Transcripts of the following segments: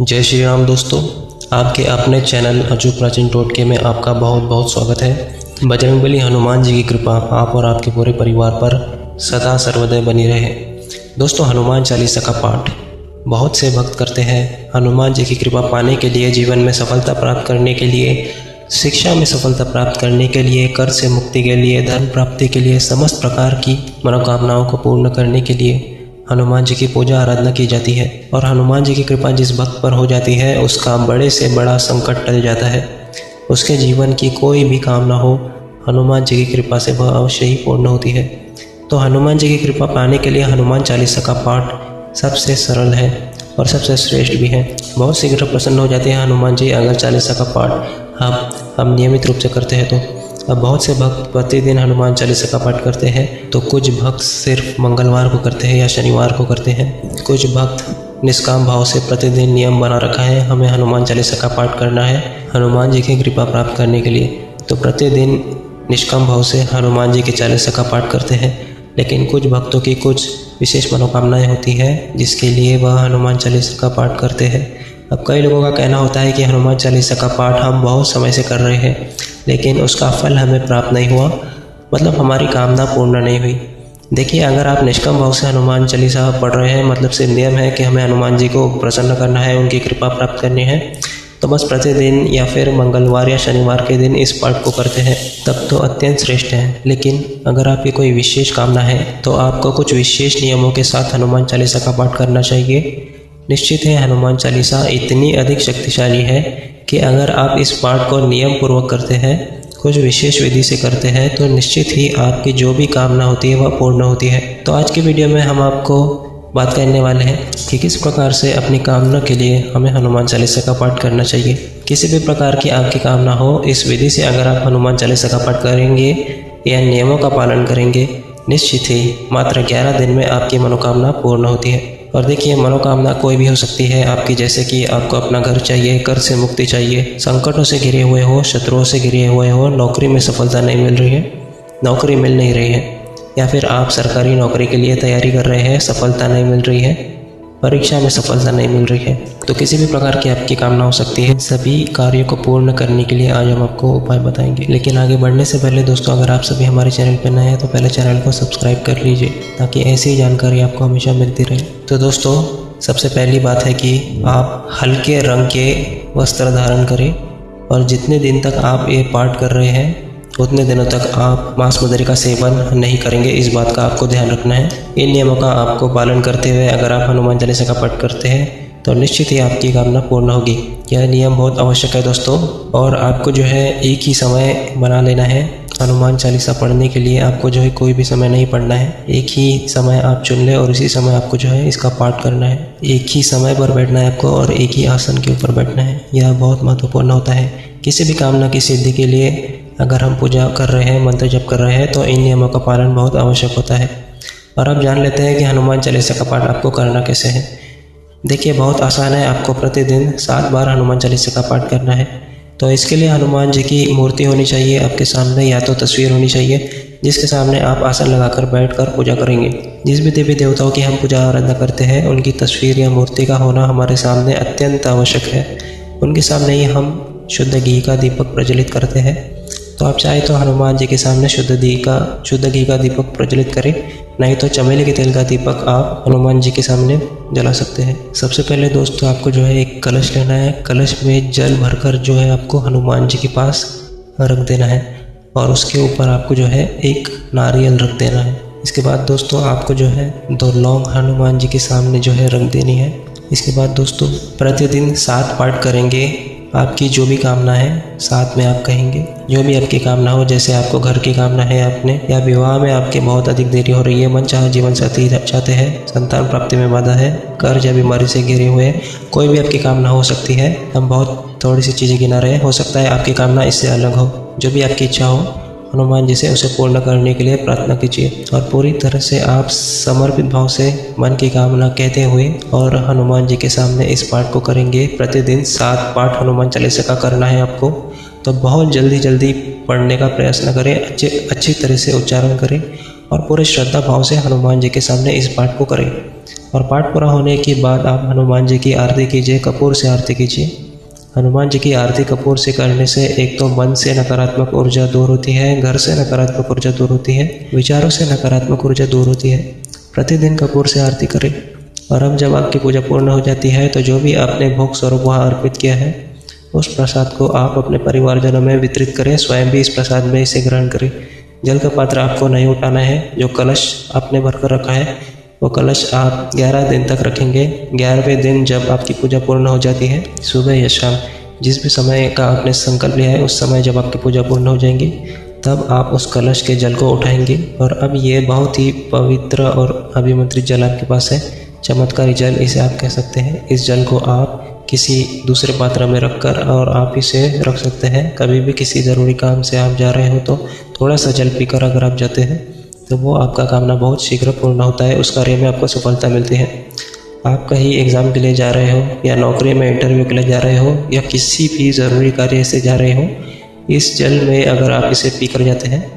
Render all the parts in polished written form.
जय श्री राम दोस्तों, आपके अपने चैनल अजू प्राचीन टोटके में आपका बहुत बहुत स्वागत है। बजरंगबली हनुमान जी की कृपा आप और आपके पूरे परिवार पर सदा सर्वदा बनी रहे। दोस्तों, हनुमान चालीसा का पाठ बहुत से भक्त करते हैं। हनुमान जी की कृपा पाने के लिए, जीवन में सफलता प्राप्त करने के लिए, शिक्षा में सफलता प्राप्त करने के लिए, कर्ज से मुक्ति के लिए, धन प्राप्ति के लिए, समस्त प्रकार की मनोकामनाओं को पूर्ण करने के लिए हनुमान जी की पूजा आराधना की जाती है। और हनुमान जी की कृपा जिस भक्त पर हो जाती है उसका बड़े से बड़ा संकट टल जाता है। उसके जीवन की कोई भी कामना हो, हनुमान जी की कृपा से वह अवश्य ही पूर्ण होती है। तो हनुमान जी की कृपा पाने के लिए हनुमान चालीसा का पाठ सबसे सरल है और सबसे श्रेष्ठ भी है। बहुत शीघ्र प्रसन्न हो जाते हैं हनुमान जी अगर चालीसा का पाठ हम नियमित रूप से करते हैं तो। अब बहुत से भक्त प्रतिदिन हनुमान चालीसा का पाठ करते हैं, तो कुछ भक्त सिर्फ मंगलवार को करते हैं या शनिवार को करते हैं। कुछ भक्त निष्काम भाव से प्रतिदिन नियम बना रखा है, हमें हनुमान चालीसा का पाठ करना है हनुमान जी की कृपा प्राप्त करने के लिए, तो प्रतिदिन निष्काम भाव से हनुमान जी की चालीसा का पाठ करते हैं। लेकिन कुछ भक्तों की कुछ विशेष मनोकामनाएं होती है जिसके लिए वह हनुमान चालीसा का पाठ करते हैं। अब कई लोगों का कहना होता है कि हनुमान चालीसा का पाठ हम बहुत समय से कर रहे हैं लेकिन उसका फल हमें प्राप्त नहीं हुआ, मतलब हमारी कामना पूर्ण नहीं हुई। देखिए, अगर आप निष्काम भाव से हनुमान चालीसा पढ़ रहे हैं, मतलब सिर्फ नियम है कि हमें हनुमान जी को प्रसन्न करना है, उनकी कृपा प्राप्त करनी है, तो बस प्रतिदिन या फिर मंगलवार या शनिवार के दिन इस पाठ को करते हैं, तब तो अत्यंत श्रेष्ठ है। लेकिन अगर आपकी कोई विशेष कामना है तो आपको कुछ विशेष नियमों के साथ हनुमान चालीसा का पाठ करना चाहिए। निश्चित है, हनुमान चालीसा इतनी अधिक शक्तिशाली है कि अगर आप इस पाठ को नियम पूर्वक करते हैं, कुछ विशेष विधि से करते हैं, तो निश्चित ही आपकी जो भी कामना होती है वह पूर्ण होती है। तो आज की वीडियो में हम आपको बात करने वाले हैं कि किस प्रकार से अपनी कामना के लिए हमें हनुमान चालीसा का पाठ करना चाहिए। किसी भी प्रकार की आपकी कामना हो, इस विधि से अगर आप हनुमान चालीसा का पाठ करेंगे या नियमों का पालन करेंगे, निश्चित ही मात्र 11 दिन में आपकी मनोकामना पूर्ण होती है। और देखिए, मनोकामना कोई भी हो सकती है आपकी, जैसे कि आपको अपना घर चाहिए, कर्ज से मुक्ति चाहिए, संकटों से घिरे हुए हो, शत्रुओं से घिरे हुए हो, नौकरी में सफलता नहीं मिल रही है, नौकरी मिल नहीं रही है, या फिर आप सरकारी नौकरी के लिए तैयारी कर रहे हैं, सफलता नहीं मिल रही है, परीक्षा में सफलता नहीं मिल रही है, तो किसी भी प्रकार की आपकी कामना हो सकती है। सभी कार्यों को पूर्ण करने के लिए आज हम आपको उपाय बताएंगे। लेकिन आगे बढ़ने से पहले दोस्तों, अगर आप सभी हमारे चैनल पर नए हैं तो पहले चैनल को सब्सक्राइब कर लीजिए ताकि ऐसी ही जानकारी आपको हमेशा मिलती रहे। तो दोस्तों, सबसे पहली बात है कि आप हल्के रंग के वस्त्र धारण करें और जितने दिन तक आप ये पाठ कर रहे हैं उतने दिनों तक आप मांस मदिरा का सेवन नहीं करेंगे। इस बात का आपको ध्यान रखना है। इन नियमों का आपको पालन करते हुए अगर आप हनुमान चालीसा का पाठ करते हैं तो निश्चित ही आपकी कामना पूर्ण होगी। यह नियम बहुत आवश्यक है दोस्तों, और आपको जो है एक ही समय बना लेना है हनुमान चालीसा पढ़ने के लिए। आपको जो है कोई भी समय नहीं पढ़ना है, एक ही समय आप चुन ले और इसी समय आपको जो है इसका पाठ करना है। एक ही समय पर बैठना है आपको और एक ही आसन के ऊपर बैठना है। यह बहुत महत्वपूर्ण होता है। किसी भी कामना की सिद्धि के लिए अगर हम पूजा कर रहे हैं, मंत्र जप कर रहे हैं, तो इन नियमों का पालन बहुत आवश्यक होता है। और अब जान लेते हैं कि हनुमान चालीसा का पाठ आपको करना कैसे है। देखिए, बहुत आसान है। आपको प्रतिदिन 7 बार हनुमान चालीसा का पाठ करना है। तो इसके लिए हनुमान जी की मूर्ति होनी चाहिए आपके सामने, या तो तस्वीर होनी चाहिए जिसके सामने आप आसन लगाकर बैठकर पूजा करेंगे। जिस भी देवी देवताओं की हम पूजा आराधना करते हैं उनकी तस्वीर या मूर्ति का होना हमारे सामने अत्यंत आवश्यक है। उनके सामने ही हम शुद्ध घी का दीपक प्रज्वलित करते हैं। तो आप चाहे तो हनुमान जी के सामने शुद्ध घी का दीपक प्रज्वलित करें, नहीं तो चमेली के तेल का दीपक आप हनुमान जी के सामने जला सकते हैं। सबसे पहले दोस्तों, आपको जो है एक कलश लेना है। कलश में जल भरकर जो है आपको हनुमान जी के पास रख देना है और उसके ऊपर आपको जो है एक नारियल रख देना है। इसके बाद दोस्तों, आपको जो है 2 लौंग हनुमान जी के सामने जो है रख देनी है। इसके बाद दोस्तों, प्रतिदिन 7 पाठ करेंगे। आपकी जो भी कामना है साथ में आप कहेंगे। जो भी आपकी कामना हो, जैसे आपको घर की कामना है आपने, या विवाह में आपके बहुत अधिक देरी हो रही है, मन चाहे जीवन साथी चाहते हैं, संतान प्राप्ति में बाधा है, कर्ज या बीमारी से घिरे हुए हैं, कोई भी आपकी कामना हो सकती है। हम बहुत थोड़ी सी चीज़ें गिना रहे हैं, हो सकता है आपकी कामना इससे अलग हो। जो भी आपकी इच्छा हो हनुमान जी से उसे पूर्ण करने के लिए प्रार्थना कीजिए और पूरी तरह से आप समर्पित भाव से मन की कामना कहते हुए और हनुमान जी के सामने इस पाठ को करेंगे। प्रतिदिन 7 पाठ हनुमान चालीसा का करना है आपको। तो बहुत जल्दी पढ़ने का प्रयास न करें, अच्छी तरह से उच्चारण करें और पूरे श्रद्धा भाव से हनुमान जी के सामने इस पाठ को करें। और पाठ पूरा होने के बाद आप हनुमान जी की आरती कीजिए, कपूर से आरती कीजिए। हनुमान जी की आरती कपूर से करने से एक तो मन से नकारात्मक ऊर्जा दूर होती है, घर से नकारात्मक ऊर्जा दूर होती है, विचारों से नकारात्मक ऊर्जा दूर होती है। प्रतिदिन कपूर से आरती करें। और अब जब आपकी पूजा पूर्ण हो जाती है तो जो भी आपने भोग स्वरूप वहाँ अर्पित किया है उस प्रसाद को आप अपने परिवारजनों में वितरित करें, स्वयं भी इस प्रसाद में इसे ग्रहण करें। जल का पात्र आपको नहीं उठाना है। जो कलश आपने भरकर रखा है वो कलश आप 11 दिन तक रखेंगे। 11वें दिन जब आपकी पूजा पूर्ण हो जाती है, सुबह या शाम, जिस भी समय का आपने संकल्प लिया है उस समय जब आपकी पूजा पूर्ण हो जाएंगी तब आप उस कलश के जल को उठाएंगे। और अब ये बहुत ही पवित्र और अभिमंत्रित जल आपके पास है, चमत्कारी जल इसे आप कह सकते हैं। इस जल को आप किसी दूसरे पात्र में रखकर और आप इसे रख सकते हैं। कभी भी किसी ज़रूरी काम से आप जा रहे हो तो थोड़ा सा जल पीकर अगर आप जाते हैं तो वो आपका कामना बहुत शीघ्र पूर्ण होता है, उस कार्य में आपको सफलता मिलती है। आप कहीं एग्ज़ाम के लिए जा रहे हो या नौकरी में इंटरव्यू के लिए जा रहे हो या किसी भी ज़रूरी कार्य से जा रहे हो, इस जल में अगर आप इसे पी कर जाते हैं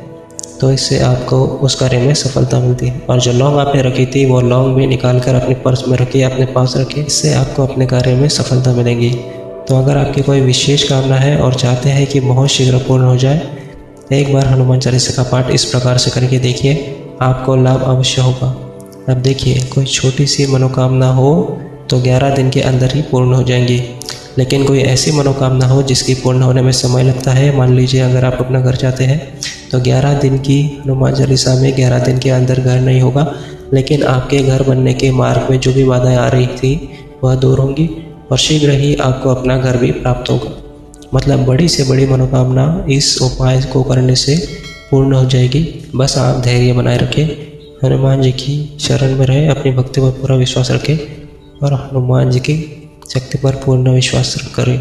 तो इससे आपको उस कार्य में सफलता मिलती है। और जो लौंग आपने रखी थी वो लौंग भी निकाल कर अपने पर्स में रखिए, अपने पास रखिए, इससे आपको अपने कार्य में सफलता मिलेगी। तो अगर आपकी कोई विशेष कामना है और चाहते हैं कि बहुत शीघ्र पूर्ण हो जाए, एक बार हनुमान चालीसा का पाठ इस प्रकार से करके देखिए, आपको लाभ अवश्य होगा। अब देखिए, कोई छोटी सी मनोकामना हो तो 11 दिन के अंदर ही पूर्ण हो जाएंगी, लेकिन कोई ऐसी मनोकामना हो जिसकी पूर्ण होने में समय लगता है। मान लीजिए अगर आप अपना घर चाहते हैं तो 11 दिन की हनुमान चालीसा में 11 दिन के अंदर घर नहीं होगा, लेकिन आपके घर बनने के मार्ग में जो भी बाधाएं आ रही थी वह दूर होंगी और शीघ्र ही आपको अपना घर भी प्राप्त होगा। मतलब बड़ी से बड़ी मनोकामना इस उपाय को करने से पूर्ण हो जाएगी। बस आप धैर्य बनाए रखें, हनुमान जी की शरण में रहें, अपनी भक्ति पर पूरा विश्वास रखें और हनुमान जी की शक्ति पर पूर्ण विश्वास करें।